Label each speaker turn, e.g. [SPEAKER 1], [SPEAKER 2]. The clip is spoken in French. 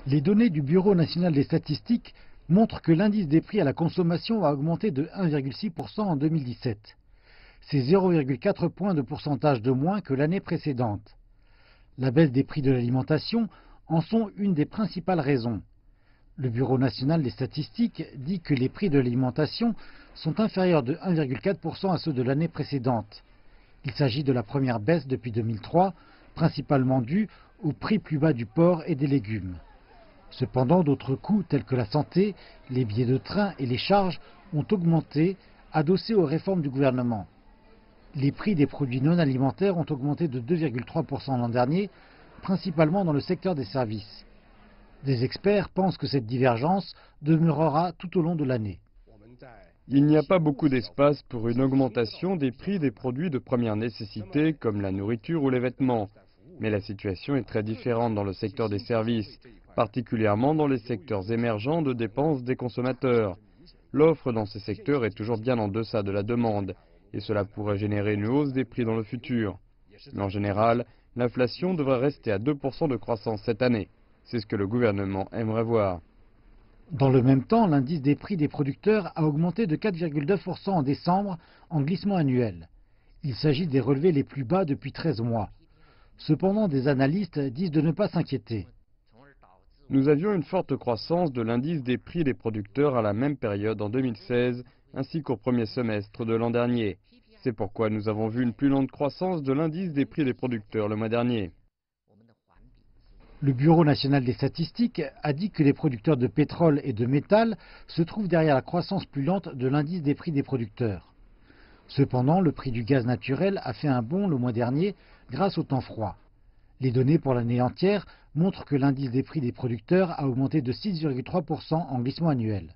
[SPEAKER 1] Les données du Bureau national des statistiques montrent que l'indice des prix à la consommation a augmenté de 1,6% en 2017. C'est 0,4 points de pourcentage de moins que l'année précédente. La baisse des prix de l'alimentation en sont une des principales raisons. Le Bureau national des statistiques dit que les prix de l'alimentation sont inférieurs de 1,4% à ceux de l'année précédente. Il s'agit de la première baisse depuis 2003, principalement due au prix plus bas du porc et des légumes. Cependant, d'autres coûts tels que la santé, les billets de train et les charges ont augmenté, adossés aux réformes du gouvernement. Les prix des produits non alimentaires ont augmenté de 2,3% l'an dernier, principalement dans le secteur des services. Des experts pensent que cette divergence demeurera tout au long de l'année.
[SPEAKER 2] Il n'y a pas beaucoup d'espace pour une augmentation des prix des produits de première nécessité comme la nourriture ou les vêtements. Mais la situation est très différente dans le secteur des services, particulièrement dans les secteurs émergents de dépenses des consommateurs. L'offre dans ces secteurs est toujours bien en deçà de la demande, et cela pourrait générer une hausse des prix dans le futur. Mais en général, l'inflation devrait rester à 2% de croissance cette année. C'est ce que le gouvernement aimerait voir.
[SPEAKER 1] Dans le même temps, l'indice des prix des producteurs a augmenté de 4,9% en décembre en glissement annuel. Il s'agit des relevés les plus bas depuis 13 mois. Cependant, des analystes disent de ne pas s'inquiéter.
[SPEAKER 2] Nous avions une forte croissance de l'indice des prix des producteurs à la même période en 2016, ainsi qu'au premier semestre de l'an dernier. C'est pourquoi nous avons vu une plus lente croissance de l'indice des prix des producteurs le mois dernier.
[SPEAKER 1] Le Bureau national des statistiques a dit que les producteurs de pétrole et de métal se trouvent derrière la croissance plus lente de l'indice des prix des producteurs. Cependant, le prix du gaz naturel a fait un bond le mois dernier grâce au temps froid. Les données pour l'année entière montrent que l'indice des prix des producteurs a augmenté de 6,3% en glissement annuel.